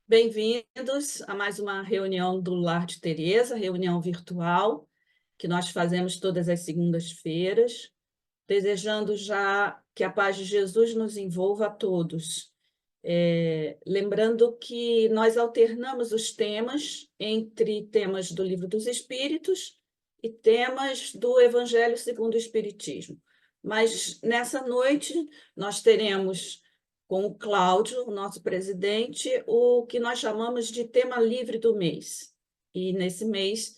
Bem-vindos a mais uma reunião do Lar de Teresa, reunião virtual, que nós fazemos todas as segundas-feiras, desejando já que a paz de Jesus nos envolva a todos. Lembrando que nós alternamos os temas entre temas do Livro dos Espíritos e temas do Evangelho segundo o Espiritismo. Mas nessa noite nós teremos com o Cláudio, o nosso presidente, o que nós chamamos de tema livre do mês. E nesse mês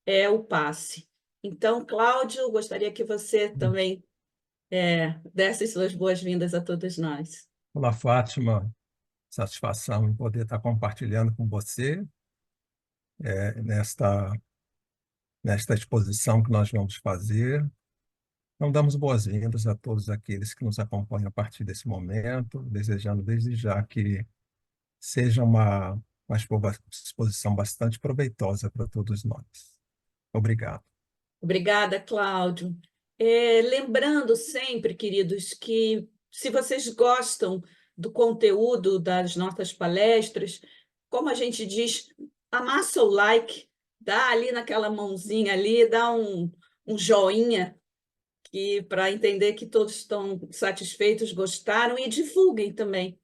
é o passe. Então, Cláudio, gostaria que você também desse suas boas-vindas a todos nós. Olá, Fátima. Satisfação em poder estar compartilhando com você nesta exposição que nós vamos fazer. Então, damos boas-vindas a todos aqueles que nos acompanham a partir desse momento, desejando desde já que seja uma exposição bastante proveitosa para todos nós. Obrigado. Obrigada, Cláudio. Lembrando sempre, queridos, que se vocês gostam do conteúdo das nossas palestras, como a gente diz, amassa o like, dá ali naquela mãozinha ali, dá um joinha para entender que todos estão satisfeitos, gostaram, e divulguem também.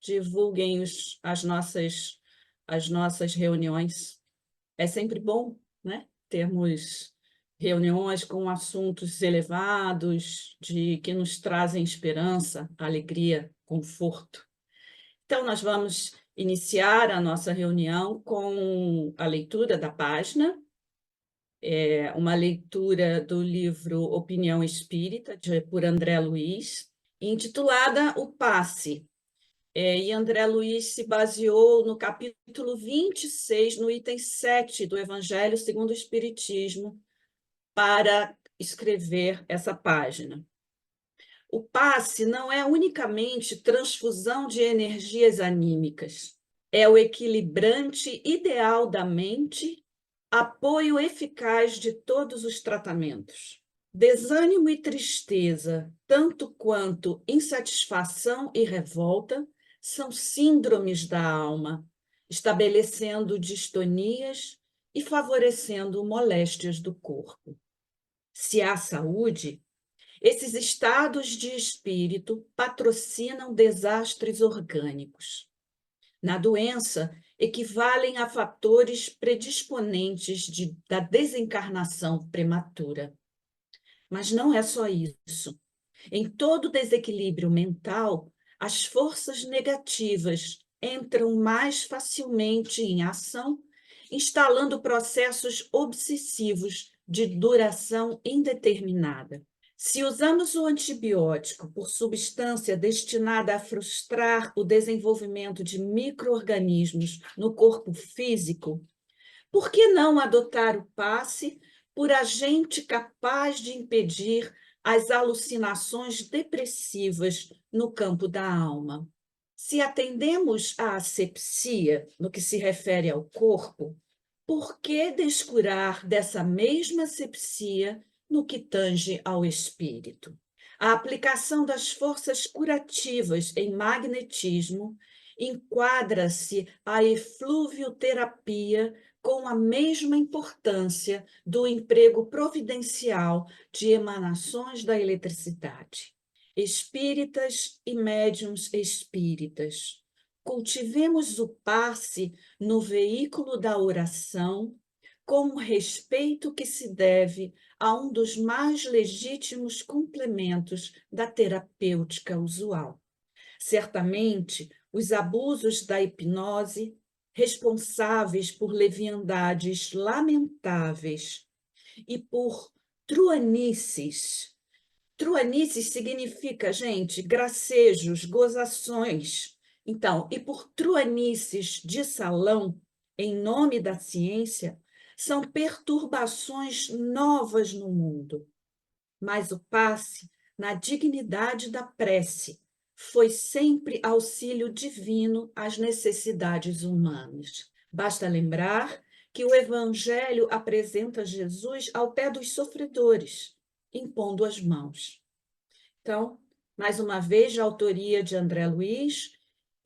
Divulguem as nossas reuniões. É sempre bom, né? Termos reuniões com assuntos elevados, que nos trazem esperança, alegria, conforto. Então, nós vamos iniciar a nossa reunião com a leitura da página, uma leitura do livro Opinião Espírita, por André Luiz, intitulada O Passe. E André Luiz se baseou no capítulo 26, no item 7 do Evangelho segundo o Espiritismo, para escrever essa página. O passe não é unicamente transfusão de energias anímicas, é o equilibrante ideal da mente, apoio eficaz de todos os tratamentos. Desânimo e tristeza, tanto quanto insatisfação e revolta, são síndromes da alma, estabelecendo distonias e favorecendo moléstias do corpo. Se há saúde, esses estados de espírito patrocinam desastres orgânicos. Na doença, equivalem a fatores predisponentes da desencarnação prematura. Mas não é só isso. Em todo desequilíbrio mental, as forças negativas entram mais facilmente em ação, instalando processos obsessivos de duração indeterminada. Se usamos o antibiótico por substância destinada a frustrar o desenvolvimento de micro-organismos no corpo físico, por que não adotar o passe por agente capaz de impedir as alucinações depressivas no campo da alma? Se atendemos à asepsia no que se refere ao corpo, por que descurar dessa mesma asepsia no que tange ao espírito? A aplicação das forças curativas em magnetismo enquadra-se a efluvioterapia com a mesma importância do emprego providencial de emanações da eletricidade. Espíritas e médiuns espíritas, cultivemos o passe no veículo da oração, com o respeito que se deve a um dos mais legítimos complementos da terapêutica usual. Certamente, os abusos da hipnose, responsáveis por leviandades lamentáveis e por truanices. Truanices significa, gente, gracejos, gozações. Então, e por truanices de salão, em nome da ciência, são perturbações novas no mundo. Mas o passe, na dignidade da prece, foi sempre auxílio divino às necessidades humanas. Basta lembrar que o Evangelho apresenta Jesus ao pé dos sofredores, impondo as mãos. Então, mais uma vez, de autoria de André Luiz,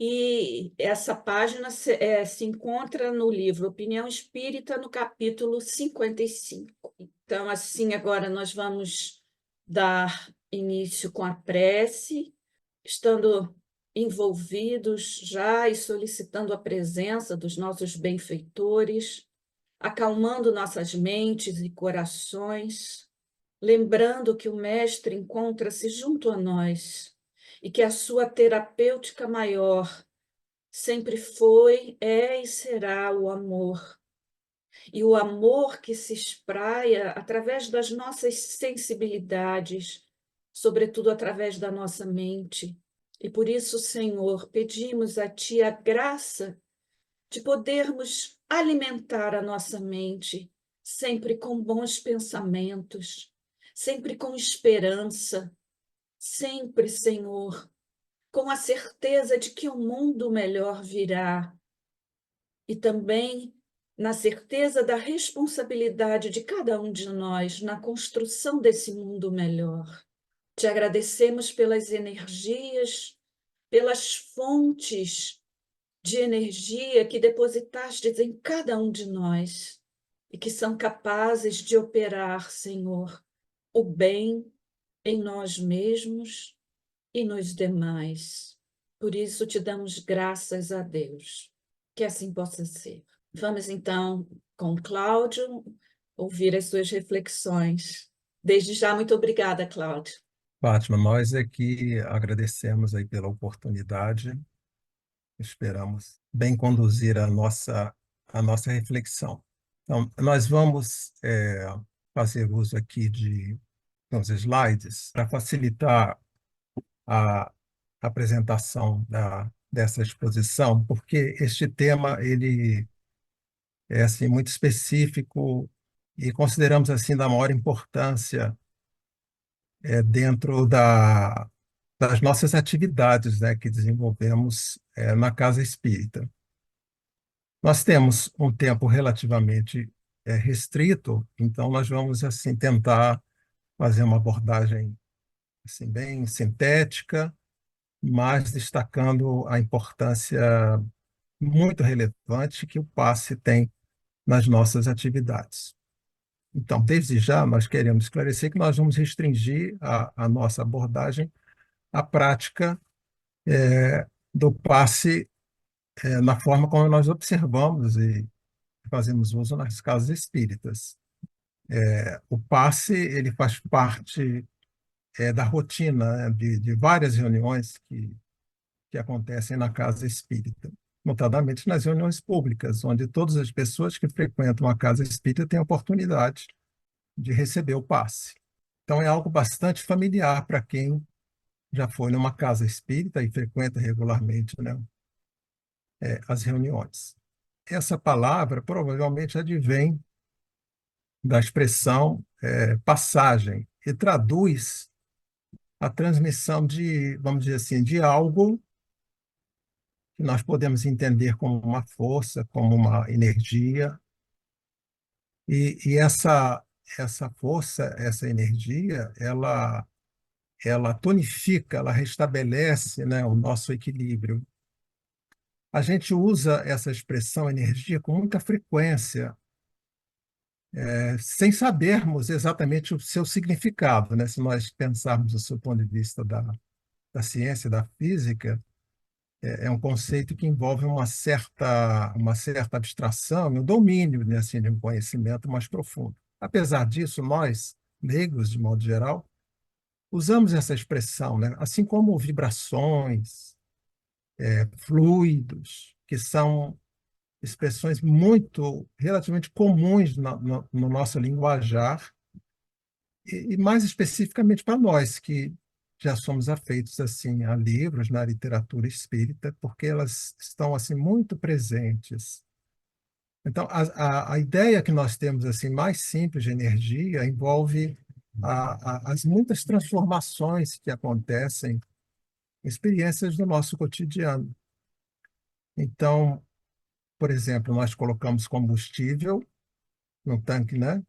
E essa página se encontra no livro Opinião Espírita, no capítulo 55. Então, assim, agora nós vamos dar início com a prece, estando envolvidos já e solicitando a presença dos nossos benfeitores, acalmando nossas mentes e corações, lembrando que o Mestre encontra-se junto a nós e que a sua terapêutica maior sempre foi, é e será o amor. E o amor que se espraia através das nossas sensibilidades, sobretudo através da nossa mente. E por isso, Senhor, pedimos a Ti a graça de podermos alimentar a nossa mente sempre com bons pensamentos, sempre com esperança, sempre, Senhor, com a certeza de que um mundo melhor virá e também na certeza da responsabilidade de cada um de nós na construção desse mundo melhor. Te agradecemos pelas energias, pelas fontes de energia que depositastes em cada um de nós e que são capazes de operar, Senhor, o bem em nós mesmos e nos demais. Por isso te damos graças a Deus. Que assim possa ser. Vamos então com Cláudio ouvir as suas reflexões. Desde já, muito obrigada, Cláudio. Fátima, nós é que agradecemos aí pela oportunidade, esperamos bem conduzir a nossa reflexão. Então, nós vamos fazer uso aqui de uns slides para facilitar a apresentação dessa exposição, porque este tema ele é assim muito específico e consideramos assim da maior importância dentro das nossas atividades, né, que desenvolvemos na Casa Espírita. Nós temos um tempo relativamente restrito, então nós vamos assim tentar fazer uma abordagem assim bem sintética, mas destacando a importância muito relevante que o passe tem nas nossas atividades. Então, desde já, nós queremos esclarecer que nós vamos restringir a nossa abordagem à prática do passe na forma como nós observamos e fazemos uso nas casas espíritas. O passe ele faz parte da rotina, né, de várias reuniões que acontecem na casa espírita, notadamente nas reuniões públicas, onde todas as pessoas que frequentam a casa espírita têm a oportunidade de receber o passe. Então, é algo bastante familiar para quem já foi numa casa espírita e frequenta regularmente, né, as reuniões. Essa palavra provavelmente advém da expressão passagem e traduz a transmissão de, vamos dizer assim, de algo que nós podemos entender como uma força, como uma energia, e essa força, essa energia, ela tonifica, ela restabelece, né, o nosso equilíbrio. A gente usa essa expressão energia com muita frequência, sem sabermos exatamente o seu significado, né? Se nós pensarmos do seu ponto de vista da ciência, da física, é um conceito que envolve uma certa abstração e um domínio, né, assim, de um conhecimento mais profundo. Apesar disso, nós, leigos, de modo geral, usamos essa expressão, né, assim como vibrações, fluidos, que são expressões relativamente comuns no nosso linguajar, e mais especificamente para nós, que já somos afeitos assim a livros na literatura espírita, porque elas estão assim muito presentes. Então, a ideia que nós temos assim mais simples de energia envolve as muitas transformações que acontecem, experiências do nosso cotidiano. Então, por exemplo, nós colocamos combustível no tanque, né,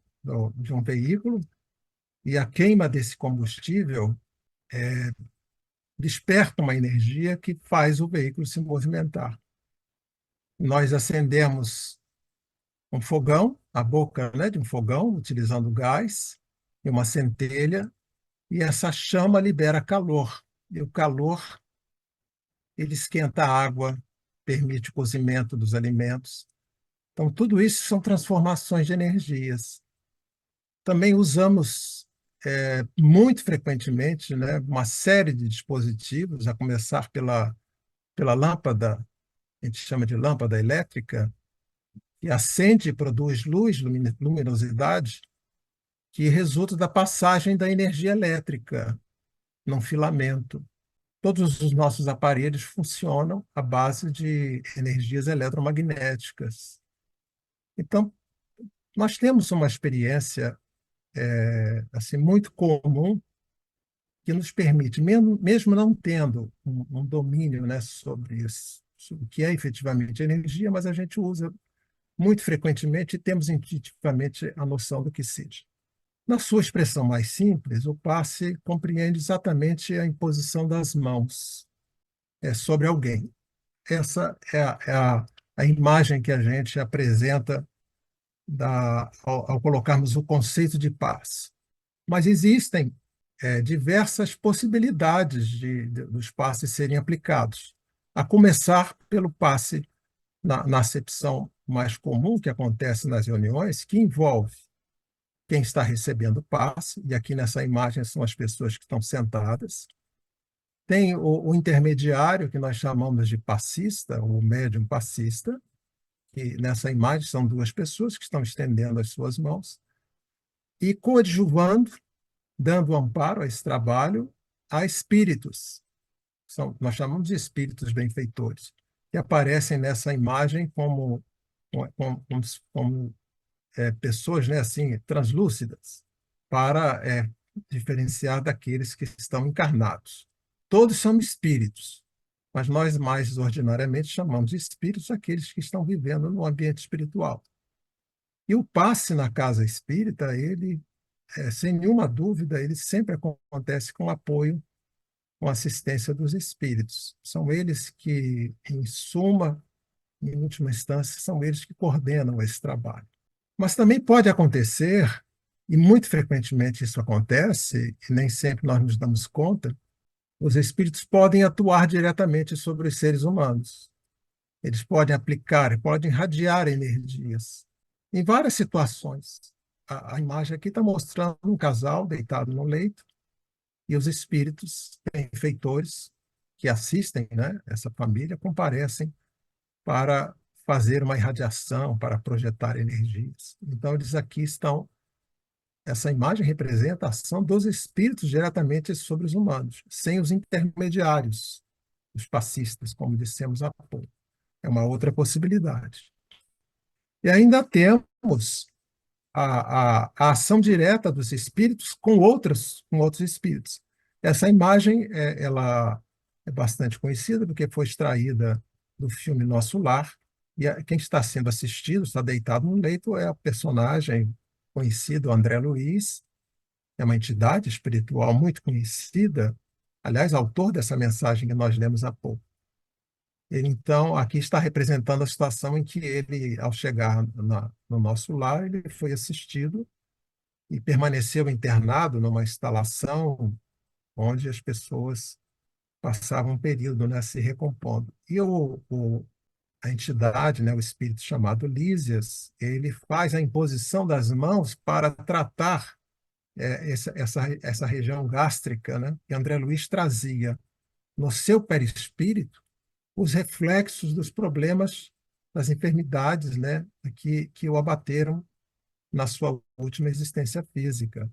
de um veículo, e a queima desse combustível desperta uma energia que faz o veículo se movimentar. Nós acendemos um fogão, a boca, né, de um fogão, utilizando gás e uma centelha, e essa chama libera calor. E o calor, ele esquenta a água, permite o cozimento dos alimentos. Então, tudo isso são transformações de energias. Também usamos muito frequentemente, né, uma série de dispositivos, a começar pela lâmpada, a gente chama de lâmpada elétrica, que acende e produz luz, luminosidade, que resulta da passagem da energia elétrica num filamento. Todos os nossos aparelhos funcionam à base de energias eletromagnéticas. Então, nós temos uma experiência assim muito comum que nos permite, mesmo não tendo um domínio, né, sobre isso, sobre o que é efetivamente energia, mas a gente usa muito frequentemente e temos intuitivamente a noção do que seja. Na sua expressão mais simples, o passe compreende exatamente a imposição das mãos sobre alguém. Essa é a imagem que a gente apresenta ao colocarmos o conceito de paz. Mas existem diversas possibilidades dos passes serem aplicados, a começar pelo passe na acepção mais comum que acontece nas reuniões, que envolve quem está recebendo o passe, e aqui nessa imagem são as pessoas que estão sentadas. Tem o intermediário, que nós chamamos de passista, o médium passista, que nessa imagem são duas pessoas que estão estendendo as suas mãos, e coadjuvando, dando amparo a esse trabalho, a espíritos. Nós chamamos de espíritos benfeitores, que aparecem nessa imagem como pessoas, né, assim, translúcidas, para diferenciar daqueles que estão encarnados. Todos são espíritos, mas nós mais ordinariamente chamamos de espíritos aqueles que estão vivendo no ambiente espiritual. E o passe na casa espírita, ele, sem nenhuma dúvida, ele sempre acontece com apoio, com assistência dos espíritos. São eles que, em suma, em última instância, são eles que coordenam esse trabalho. Mas também pode acontecer, e muito frequentemente isso acontece, e nem sempre nós nos damos conta, os espíritos podem atuar diretamente sobre os seres humanos. Eles podem aplicar, podem irradiar energias. Em várias situações. A imagem aqui está mostrando um casal deitado no leito e os espíritos benfeitores que assistem, né, essa família comparecem para fazer uma irradiação, para projetar energias. Então, eles aqui estão. Essa imagem representa a ação dos espíritos diretamente sobre os humanos, sem os intermediários, os passistas, como dissemos há pouco. É uma outra possibilidade. E ainda temos a ação direta dos espíritos com outros espíritos. Essa imagem ela é bastante conhecida, porque foi extraída do filme Nosso Lar, e quem está sendo assistido, está deitado no leito, é a personagem conhecida, o André Luiz, é uma entidade espiritual muito conhecida, aliás, autor dessa mensagem que nós lemos há pouco. Ele, então, aqui está representando a situação em que ele, ao chegar no nosso lar, ele foi assistido e permaneceu internado numa instalação onde as pessoas passavam um período, né, se recompondo. E a entidade, né, o espírito chamado Lísias, ele faz a imposição das mãos para tratar essa região gástrica, né, que André Luiz trazia no seu perispírito os reflexos dos problemas, das enfermidades, né, que o abateram na sua última existência física.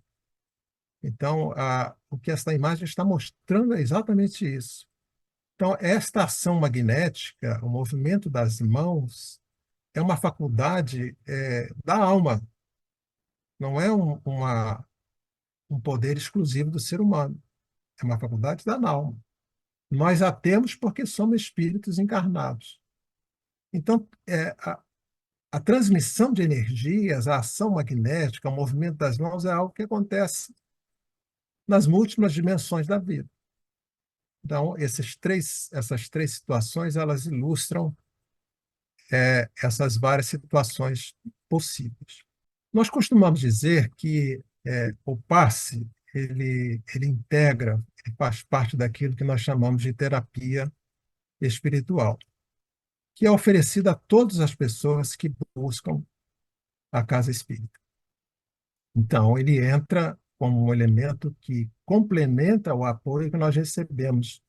Então, o que esta imagem está mostrando é exatamente isso. Então, esta ação magnética, o movimento das mãos, é uma faculdade da alma, não é um poder exclusivo do ser humano, é uma faculdade da alma. Nós a temos porque somos espíritos encarnados. Então, a transmissão de energias, a ação magnética, o movimento das mãos é algo que acontece nas múltiplas dimensões da vida. Então, essas três situações, elas ilustram essas várias situações possíveis. Nós costumamos dizer que o passe, ele integra, ele faz parte daquilo que nós chamamos de terapia espiritual, que é oferecida a todas as pessoas que buscam a casa espírita. Então, ele entra como um elemento que complementa o apoio que nós recebemos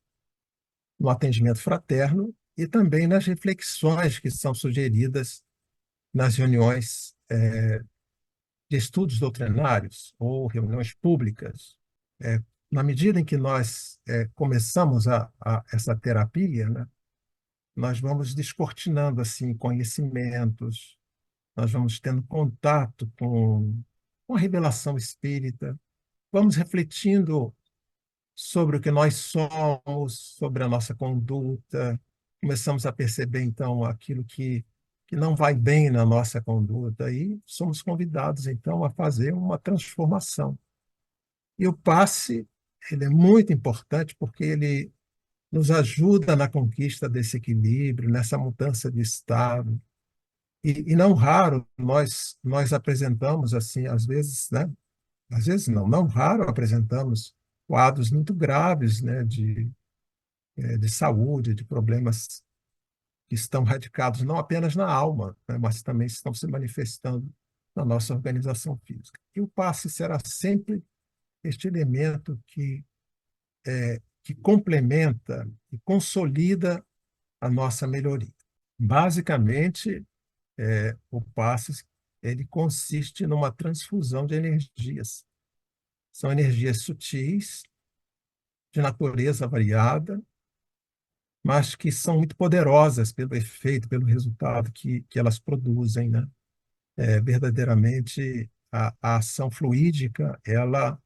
no atendimento fraterno e também nas reflexões que são sugeridas nas reuniões de estudos doutrinários ou reuniões públicas. É, Na medida em que nós começamos essa terapia, né, nós vamos descortinando assim conhecimentos, nós vamos tendo contato com a revelação espírita, vamos refletindo sobre o que nós somos, sobre a nossa conduta, começamos a perceber, então, aquilo que não vai bem na nossa conduta e somos convidados, então, a fazer uma transformação. E o passe, ele é muito importante porque ele nos ajuda na conquista desse equilíbrio, nessa mudança de estado. E não raro nós apresentamos, assim, às vezes, né? Às vezes não raro apresentamos quadros muito graves, né, de saúde, de problemas que estão radicados não apenas na alma, né, mas também estão se manifestando na nossa organização física. E o passe será sempre este elemento que complementa e consolida a nossa melhoria. Basicamente, o passe ele consiste numa transfusão de energias. São energias sutis, de natureza variada, mas que são muito poderosas pelo efeito, pelo resultado que elas produzem, né? Verdadeiramente, a ação fluídica, ela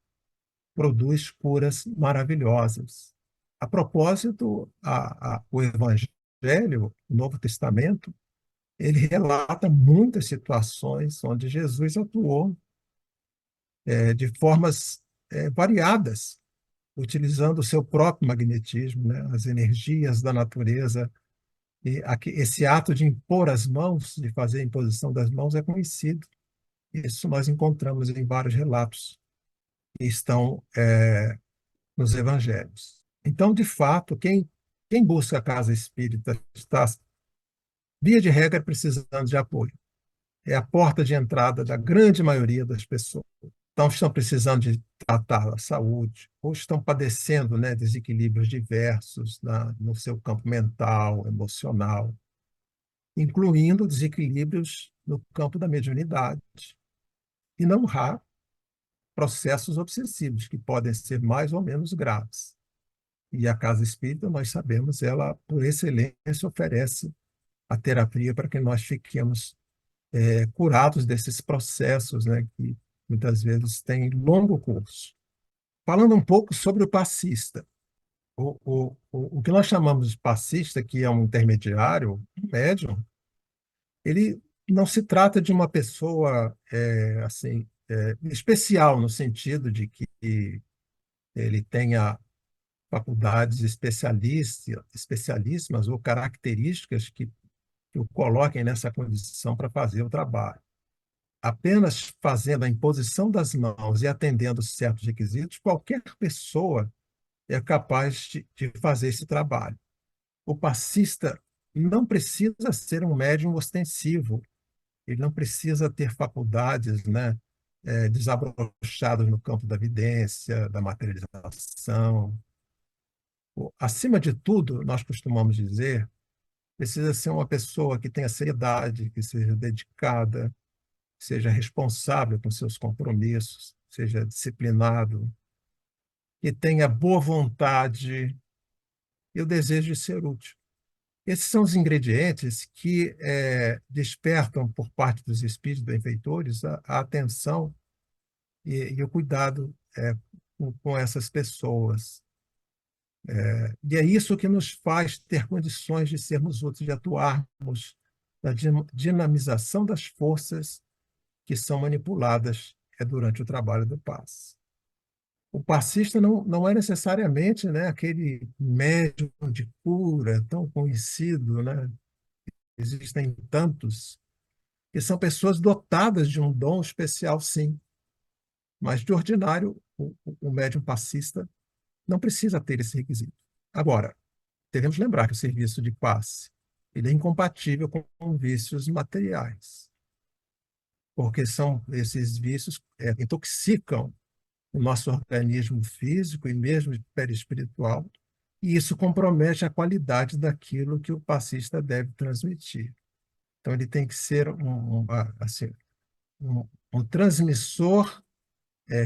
produz curas maravilhosas. A propósito, o Evangelho, o Novo Testamento, ele relata muitas situações onde Jesus atuou de formas variadas, utilizando o seu próprio magnetismo, né? As energias da natureza. E esse ato de impor as mãos, de fazer a imposição das mãos, é conhecido. Isso nós encontramos em vários relatos que estão nos evangelhos. Então, de fato, quem busca a casa espírita está, via de regra, precisando de apoio. É a porta de entrada da grande maioria das pessoas. Então, estão precisando de tratar a saúde, ou estão padecendo, né, desequilíbrios diversos no seu campo mental, emocional, incluindo desequilíbrios no campo da mediunidade. E não raro, processos obsessivos, que podem ser mais ou menos graves. E a casa espírita, nós sabemos, ela, por excelência, oferece a terapia para que nós fiquemos curados desses processos, né, que muitas vezes têm longo curso. Falando um pouco sobre o passista. O que nós chamamos de passista, que é um intermediário, um médium, ele não se trata de uma pessoa assim especial no sentido de que ele tenha faculdades especialíssimas ou características que o coloquem nessa condição para fazer o trabalho. Apenas fazendo a imposição das mãos e atendendo certos requisitos, qualquer pessoa é capaz de fazer esse trabalho. O passista não precisa ser um médium ostensivo, ele não precisa ter faculdades, né, desabrochadas no campo da vidência, da materialização. Acima de tudo, nós costumamos dizer, precisa ser uma pessoa que tenha seriedade, que seja dedicada, seja responsável com seus compromissos, seja disciplinado, que tenha boa vontade e o desejo de ser útil. Esses são os ingredientes que despertam por parte dos espíritos benfeitores a atenção e o cuidado com essas pessoas. E é isso que nos faz ter condições de sermos úteis, de atuarmos na dinamização das forças que são manipuladas durante o trabalho do passe. O passista não é necessariamente, né, aquele médium de cura tão conhecido, né? Existem tantos que são pessoas dotadas de um dom especial, sim, mas de ordinário o médium passista não precisa ter esse requisito. Agora, devemos lembrar que o serviço de passe ele é incompatível com vícios materiais, porque são esses vícios intoxicam o nosso organismo físico e mesmo perispiritual, e isso compromete a qualidade daquilo que o passista deve transmitir. Então, ele tem que ser assim, um transmissor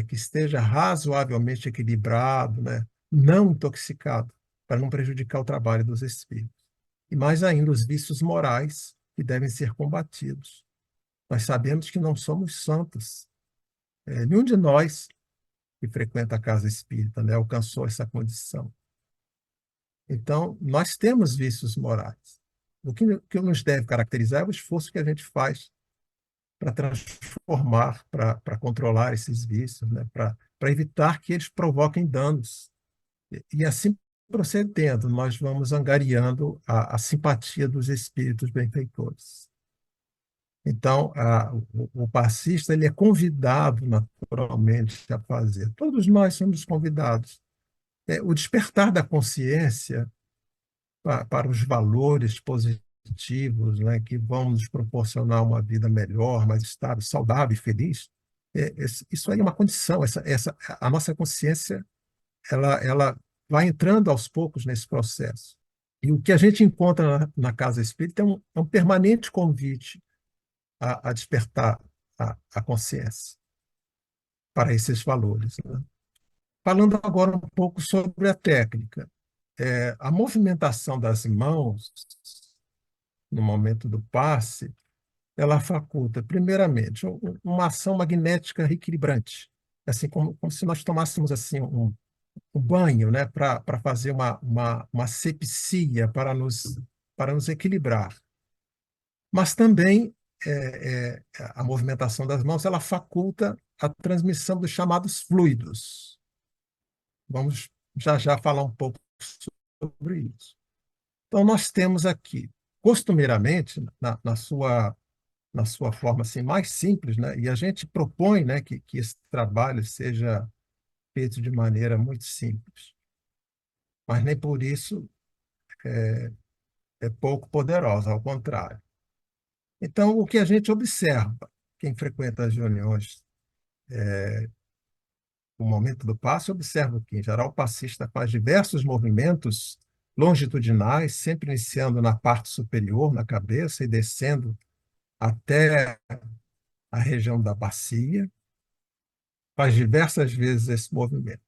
que esteja razoavelmente equilibrado, né? Não intoxicado, para não prejudicar o trabalho dos espíritos. E mais ainda, os vícios morais que devem ser combatidos. Nós sabemos que não somos santos. Nenhum de nós que frequenta a casa espírita, né, alcançou essa condição. Então, nós temos vícios morais. O que nos deve caracterizar é o esforço que a gente faz para transformar, para controlar esses vícios, né, para evitar que eles provoquem danos. E assim procedendo, nós vamos angariando a simpatia dos espíritos benfeitores. Então, o passista ele é convidado naturalmente a fazer. Todos nós somos convidados. O despertar da consciência para os valores positivos, né, que vão nos proporcionar uma vida melhor, mais estável, saudável e feliz, isso aí é uma condição. A nossa consciência ela vai entrando aos poucos nesse processo. E o que a gente encontra na casa espírita é um permanente convite a despertar a consciência para esses valores, né? Falando agora um pouco sobre a técnica. A movimentação das mãos no momento do passe, ela faculta, primeiramente, uma ação magnética reequilibrante, assim como se nós tomássemos assim um banho, né, para fazer uma asepsia, para nos equilibrar. Mas também a movimentação das mãos, ela faculta a transmissão dos chamados fluidos. Vamos já já falar um pouco sobre isso. Então, nós temos aqui, costumeiramente, na sua forma assim, mais simples, né? E a gente propõe, né, que esse trabalho seja feito de maneira muito simples, mas nem por isso é pouco poderosa, ao contrário. Então, o que a gente observa, quem frequenta as reuniões no momento do passe, observa que, em geral, o passista faz diversos movimentos longitudinais, sempre iniciando na parte superior, na cabeça, e descendo até a região da bacia, faz diversas vezes esse movimento.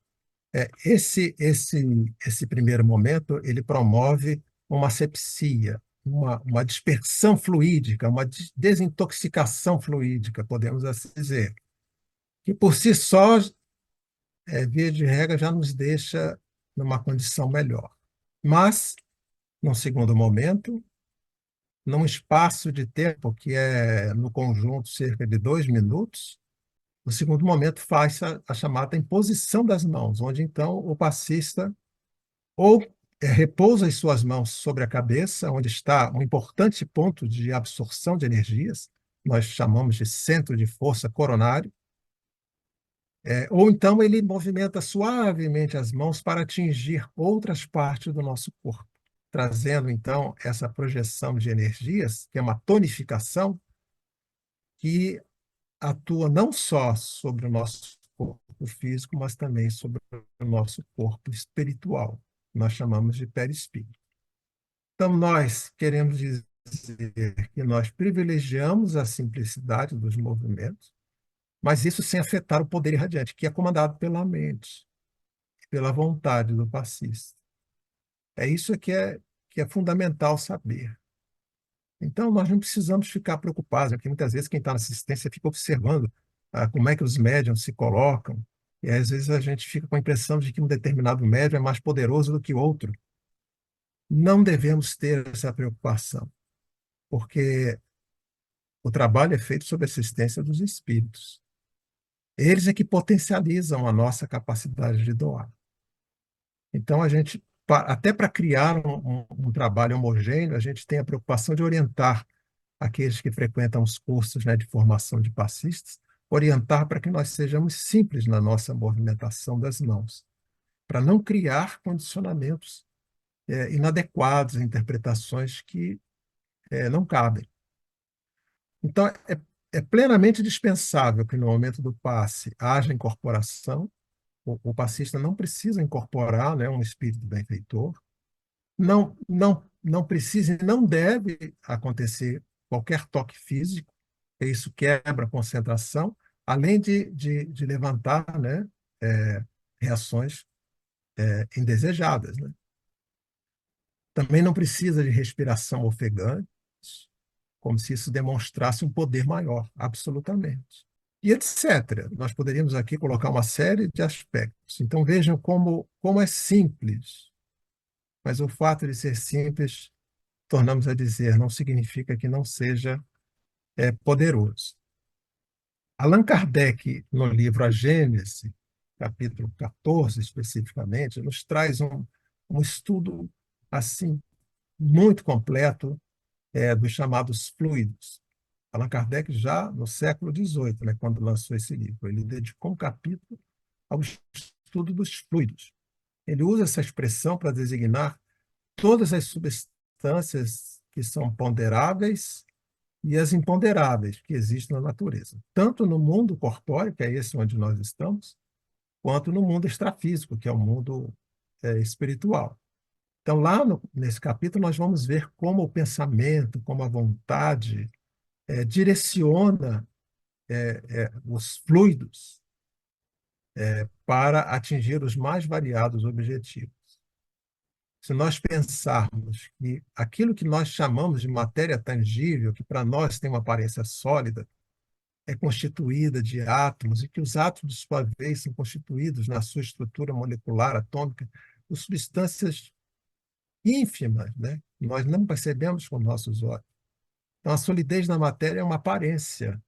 Esse primeiro momento, ele promove uma asepsia, uma dispersão fluídica, uma desintoxicação fluídica, podemos assim dizer, que por si só, via de regra, já nos deixa numa condição melhor. Mas, num segundo momento, num espaço de tempo que é, no conjunto, cerca de 2 minutos, no segundo momento faz a chamada imposição das mãos, onde então o passista ou repousa as suas mãos sobre a cabeça, onde está um importante ponto de absorção de energias, nós chamamos de centro de força coronário, ou então ele movimenta suavemente as mãos para atingir outras partes do nosso corpo, trazendo então essa projeção de energias, que é uma tonificação, que atua não só sobre o nosso corpo físico, mas também sobre o nosso corpo espiritual. Nós chamamos de perispírito. Então, nós queremos dizer que nós privilegiamos a simplicidade dos movimentos, mas isso sem afetar o poder irradiante, que é comandado pela mente, pela vontade do passista. É isso que é fundamental saber. Então, nós não precisamos ficar preocupados, porque muitas vezes quem está na assistência fica observando como é que os médiums se colocam, e às vezes a gente fica com a impressão de que um determinado médium é mais poderoso do que outro. Não devemos ter essa preocupação, porque o trabalho é feito sob a assistência dos espíritos. Eles é que potencializam a nossa capacidade de doar. Então, a gente, até para criar um trabalho homogêneo, a gente tem a preocupação de orientar aqueles que frequentam os cursos, né, de formação de passistas, orientar para que nós sejamos simples na nossa movimentação das mãos, para não criar condicionamentos inadequados, interpretações que não cabem. Então, é plenamente dispensável que no momento do passe haja incorporação. O passista não precisa incorporar, né, um espírito benfeitor. Não precisa e não deve acontecer qualquer toque físico, porque isso quebra a concentração, além de levantar, né, reações indesejadas, né? Também não precisa de respiração ofegante, como se isso demonstrasse um poder maior, absolutamente. E etc. Nós poderíamos aqui colocar uma série de aspectos. Então vejam como é simples, mas o fato de ser simples, tornamos a dizer, não significa que não seja poderoso. Allan Kardec, no livro A Gênese, capítulo 14 especificamente, nos traz um estudo assim muito completo dos chamados fluidos. Allan Kardec, já no século XVIII, né, quando lançou esse livro, ele dedicou um capítulo ao estudo dos fluidos. Ele usa essa expressão para designar todas as substâncias que são ponderáveis e as imponderáveis que existem na natureza, tanto no mundo corpóreo, que é esse onde nós estamos, quanto no mundo extrafísico, que é o mundo espiritual. Então, lá nesse capítulo, nós vamos ver como o pensamento, como a vontade direciona os fluidos para atingir os mais variados objetivos. Se nós pensarmos que aquilo que nós chamamos de matéria tangível, que para nós tem uma aparência sólida, é constituída de átomos, e que os átomos, de sua vez, são constituídos, na sua estrutura molecular atômica, por substâncias ínfimas, né? Nós não percebemos com nossos olhos. Então, a solidez da matéria é uma aparência,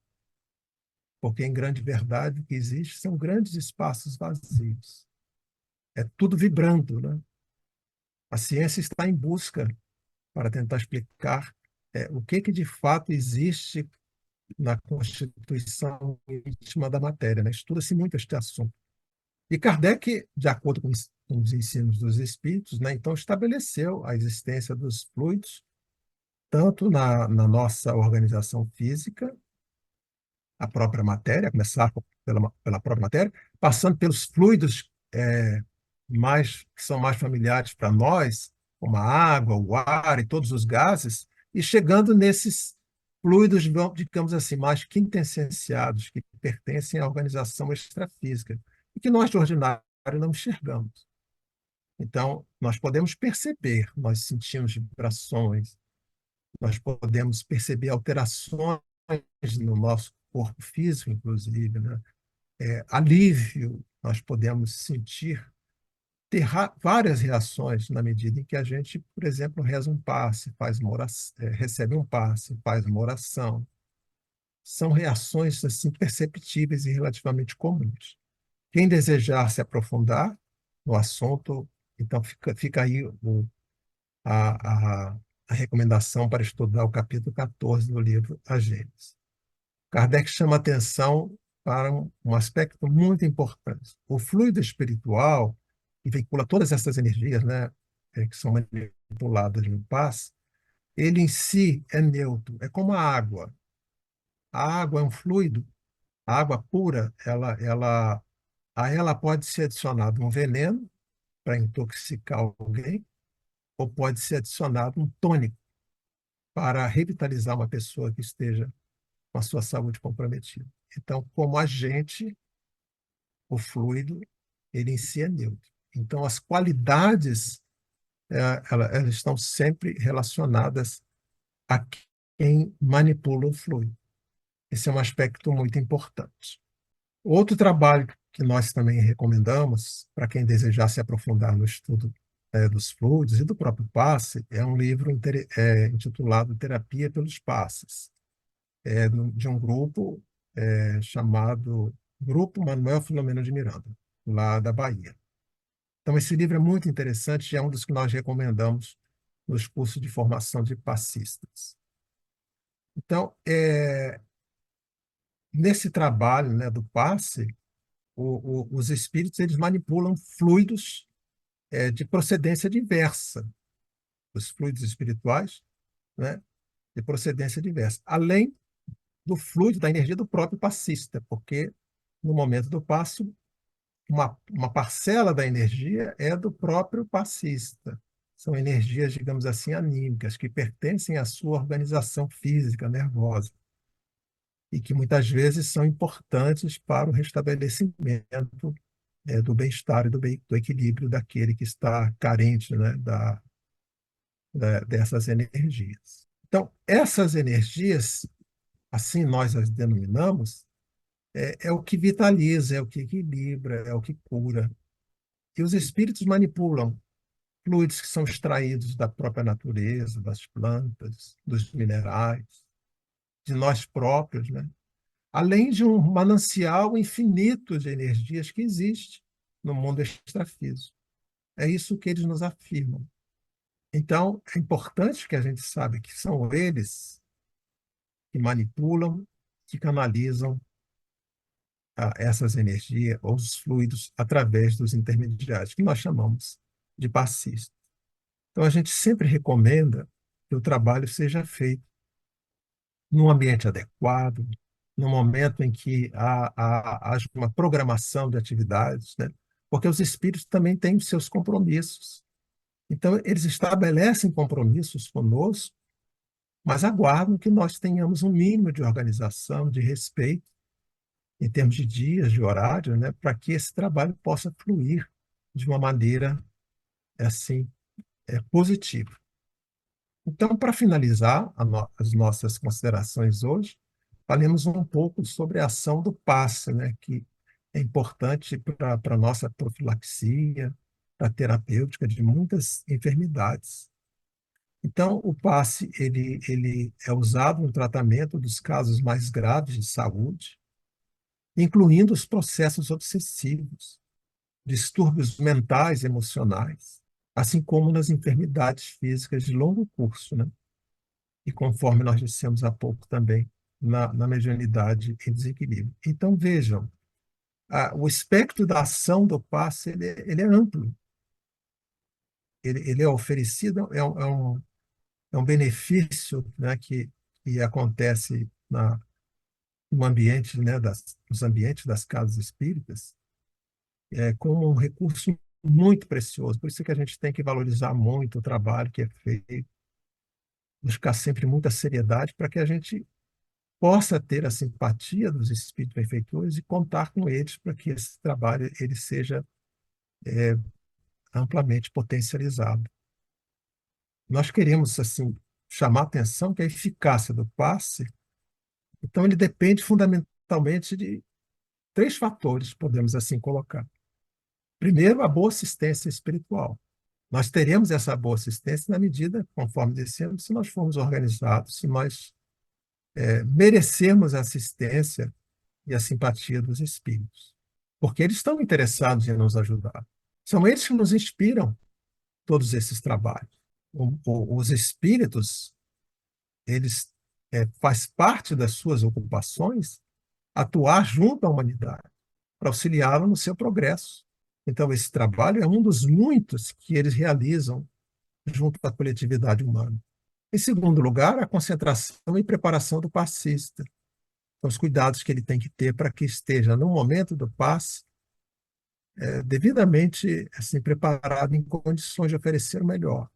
porque, em grande verdade, o que existe são grandes espaços vazios. É tudo vibrando, né? A ciência está em busca para tentar explicar o que de fato existe na constituição íntima da matéria, né? Estuda-se muito este assunto. E Kardec, de acordo com os ensinos dos espíritos, né, então estabeleceu a existência dos fluidos, tanto na nossa organização física, a própria matéria, começar pela própria matéria, passando pelos fluidos que são mais familiares para nós, como a água, o ar e todos os gases, e chegando nesses fluidos, digamos assim, mais quintessenciados, que pertencem à organização extrafísica, e que nós, de ordinário, não enxergamos. Então, nós podemos perceber, nós sentimos vibrações, nós podemos perceber alterações no nosso corpo físico, inclusive, né? Alívio, nós podemos sentir, ter várias reações na medida em que a gente, por exemplo, reza um passe, faz uma oração, recebe um passe, faz uma oração. São reações assim perceptíveis e relativamente comuns. Quem desejar se aprofundar no assunto, então fica aí a, a, a recomendação para estudar o capítulo 14 do livro A Gênese. Kardec chama atenção para um aspecto muito importante. O fluido espiritual, que veicula todas essas energias, né, que são manipuladas no passe, ele em si é neutro, é como a água. A água é um fluido, a água pura, a ela pode ser adicionado um veneno para intoxicar alguém, ou pode ser adicionado um tônico para revitalizar uma pessoa que esteja com a sua saúde comprometida. Então, como agente, o fluido, ele em si é neutro. Então, as qualidades, elas estão sempre relacionadas a quem manipula o fluido. Esse é um aspecto muito importante. Outro trabalho que nós também recomendamos, para quem desejar se aprofundar no estudo dos fluidos e do próprio passe, é um livro intitulado Terapia pelos Passes, de um grupo chamado Grupo Manuel Filomeno de Miranda, lá da Bahia. Então, esse livro é muito interessante e é um dos que nós recomendamos nos cursos de formação de passistas. Então, nesse trabalho, né, do passe, os espíritos eles manipulam fluidos de procedência diversa, os fluidos espirituais, né, de procedência diversa, além do fluido da energia do próprio passista, porque no momento do passo, uma parcela da energia é do próprio passista. São energias, digamos assim, anímicas, que pertencem à sua organização física, nervosa, e que muitas vezes são importantes para o restabelecimento do bem-estar e do equilíbrio daquele que está carente, né, dessas energias. Então, essas energias, assim nós as denominamos, é o que vitaliza, é o que equilibra, é o que cura. E os espíritos manipulam fluidos que são extraídos da própria natureza, das plantas, dos minerais, de nós próprios, né? Além de um manancial infinito de energias que existe no mundo extrafísico. É isso que eles nos afirmam. Então, é importante que a gente saiba que são eles que manipulam, que canalizam essas energias ou os fluidos através dos intermediários, que nós chamamos de passistas. Então, a gente sempre recomenda que o trabalho seja feito num ambiente adequado, no momento em que haja uma programação de atividades, né? Porque os espíritos também têm os seus compromissos. Então, eles estabelecem compromissos conosco, mas aguardam que nós tenhamos um mínimo de organização, de respeito, em termos de dias, de horário, né? Para que esse trabalho possa fluir de uma maneira assim, positiva. Então, para finalizar as nossas considerações hoje, falemos um pouco sobre a ação do passe, né, que é importante para a nossa profilaxia, para a terapêutica de muitas enfermidades. Então, o passe ele é usado no tratamento dos casos mais graves de saúde, incluindo os processos obsessivos, distúrbios mentais e emocionais, assim como nas enfermidades físicas de longo curso, né? E conforme nós dissemos há pouco também, na mediunidade em desequilíbrio. Então, vejam, o espectro da ação do passe ele é amplo. Ele é oferecido, é um benefício, né, que acontece no ambiente, né, nos ambientes das casas espíritas, como um recurso muito precioso. Por isso que a gente tem que valorizar muito o trabalho que é feito, buscar sempre muita seriedade para que a gente possa ter a simpatia dos espíritos benfeitores e contar com eles para que esse trabalho ele seja amplamente potencializado. Nós queremos assim chamar a atenção que a eficácia do passe, então ele depende fundamentalmente de três fatores, podemos assim colocar. Primeiro, a boa assistência espiritual. Nós teremos essa boa assistência na medida, conforme dissemos, se nós formos organizados, se nós merecermos a assistência e a simpatia dos espíritos, porque eles estão interessados em nos ajudar. São eles que nos inspiram todos esses trabalhos. Os espíritos, eles faz parte das suas ocupações atuar junto à humanidade para auxiliá-la no seu progresso. Então, esse trabalho é um dos muitos que eles realizam junto à coletividade humana. Em segundo lugar, a concentração e preparação do passista. Então, os cuidados que ele tem que ter para que esteja, no momento do passe, devidamente assim, preparado em condições de oferecer o melhor.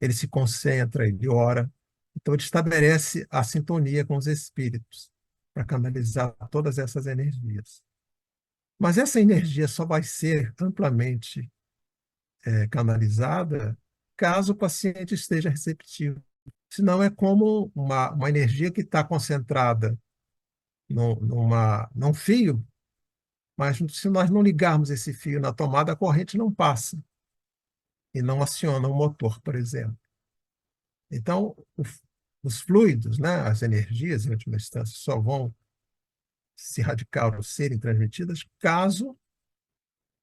Ele se concentra, ele ora, então ele estabelece a sintonia com os espíritos para canalizar todas essas energias. Mas essa energia só vai ser amplamente canalizada caso o paciente esteja receptivo. Senão é como uma energia que está concentrada num fio, mas se nós não ligarmos esse fio na tomada, a corrente não passa e não aciona o motor, por exemplo. Então, os fluidos, né, as energias, em última instância, só vão se erradicar ou serem transmitidas, caso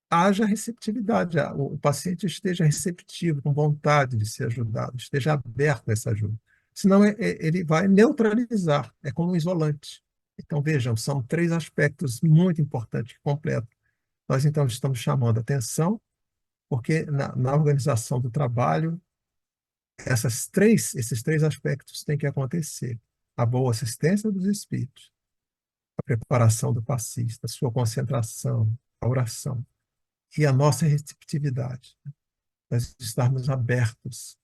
haja receptividade, o paciente esteja receptivo, com vontade de ser ajudado, esteja aberto a essa ajuda. Senão, ele vai neutralizar, é como um isolante. Então, vejam, são 3 aspectos muito importantes que completam. Nós, então, estamos chamando a atenção, porque na organização do trabalho, esses três aspectos têm que acontecer. A boa assistência dos espíritos, a preparação do passista, a sua concentração, a oração e a nossa receptividade. Nós estarmos abertos,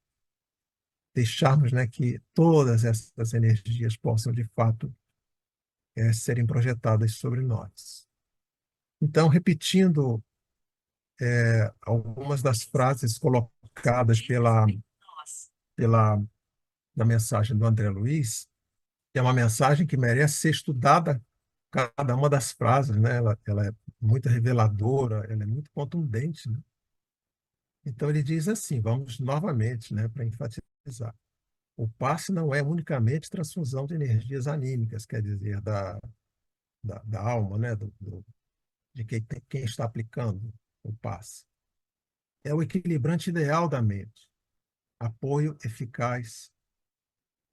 deixarmos, né, que todas essas energias possam, de fato, serem projetadas sobre nós. Então, repetindo algumas das frases colocadas pela na mensagem do André Luiz, que é uma mensagem que merece ser estudada, cada uma das frases, né? Ela é muito reveladora, ela é muito contundente, né? Então ele diz assim, vamos novamente, né, para enfatizar. O passe não é unicamente transfusão de energias anímicas, quer dizer, da alma, né, de quem está aplicando o passe. É o equilibrante ideal da mente, apoio eficaz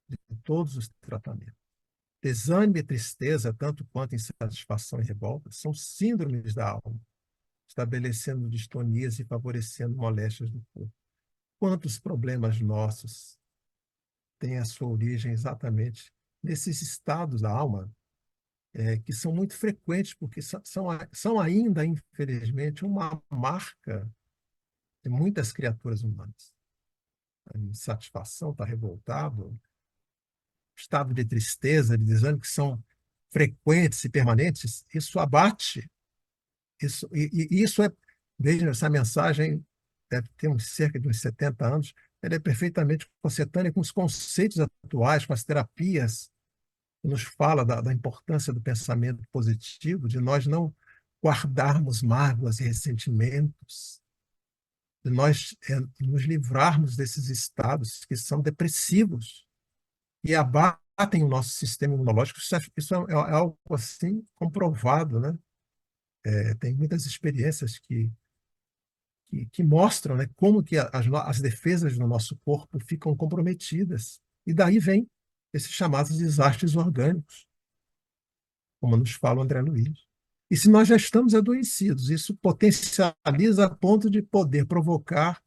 de todos os tratamentos. Desânimo e tristeza, tanto quanto insatisfação e revolta, são síndromes da alma, estabelecendo distonias e favorecendo moléstias do corpo. Quantos problemas nossos têm a sua origem exatamente nesses estados da alma, que são muito frequentes, porque são ainda, infelizmente, uma marca de muitas criaturas humanas. A insatisfação, está revoltado, estado de tristeza, de desânimo, que são frequentes e permanentes, isso abate. Isso é, veja, essa mensagem deve ter cerca de uns 70 anos, ela é perfeitamente concetânea com os conceitos atuais, com as terapias, que nos fala da importância do pensamento positivo, de nós não guardarmos mágoas e ressentimentos, de nós nos livrarmos desses estados que são depressivos e abatem o nosso sistema imunológico. Isso é algo assim comprovado, né? Tem muitas experiências que mostram, né, como que as defesas do nosso corpo ficam comprometidas. E daí vem esses chamados desastres orgânicos, como nos fala o André Luiz. E se nós já estamos adoecidos, isso potencializa a ponto de poder provocar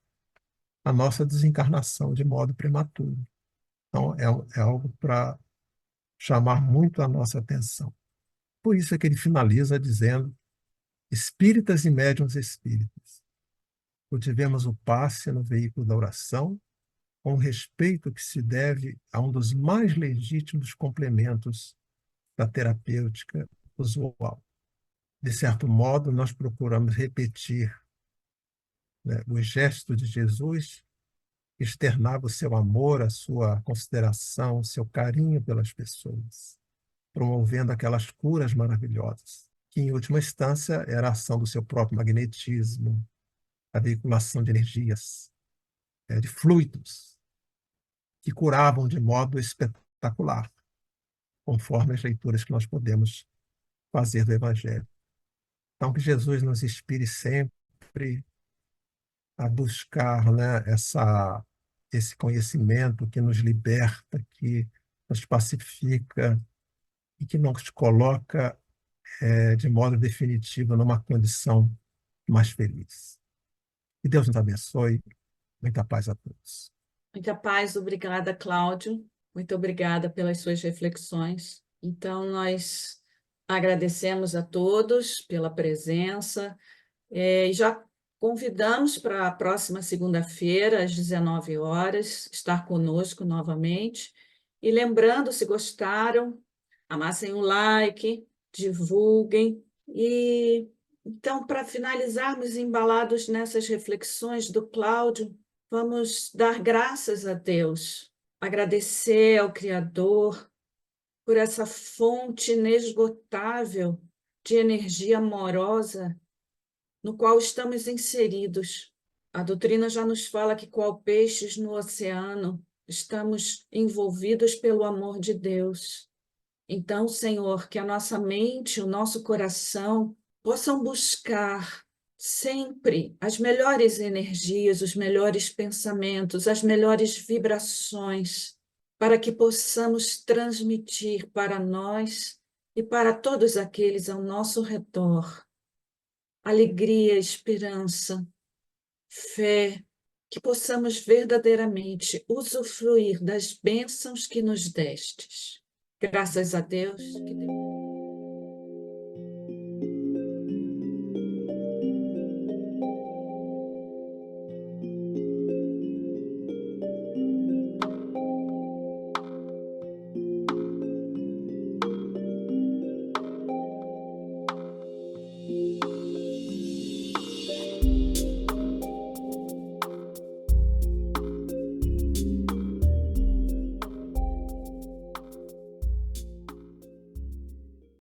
a nossa desencarnação de modo prematuro. Então, é algo para chamar muito a nossa atenção. Por isso é que ele finaliza dizendo: espíritas e médiuns espíritas, cultivemos o passe no veículo da oração, com o respeito que se deve a um dos mais legítimos complementos da terapêutica usual. De certo modo, nós procuramos repetir, né, o gesto de Jesus, que externava o seu amor, a sua consideração, o seu carinho pelas pessoas, promovendo aquelas curas maravilhosas, que, em última instância, era a ação do seu próprio magnetismo, a veiculação de energias, de fluidos, que curavam de modo espetacular, conforme as leituras que nós podemos fazer do Evangelho. Então, que Jesus nos inspire sempre a buscar, né, esse conhecimento que nos liberta, que nos pacifica e que nos coloca, de modo definitivo, numa condição mais feliz. Que Deus nos abençoe. Muita paz a todos. Muita paz, obrigada, Cláudio. Muito obrigada pelas suas reflexões. Então, nós agradecemos a todos pela presença e já convidamos para a próxima segunda-feira, às 19 horas, estar conosco novamente. E lembrando, se gostaram, amassem um like, divulguem. E então, para finalizarmos embalados nessas reflexões do Cláudio, vamos dar graças a Deus, agradecer ao Criador por essa fonte inesgotável de energia amorosa no qual estamos inseridos. A doutrina já nos fala que, qual peixes no oceano, estamos envolvidos pelo amor de Deus. Então, Senhor, que a nossa mente, o nosso coração possam buscar sempre as melhores energias, os melhores pensamentos, as melhores vibrações, para que possamos transmitir para nós e para todos aqueles ao nosso redor alegria, esperança, fé, que possamos verdadeiramente usufruir das bênçãos que nos destes. Graças a Deus.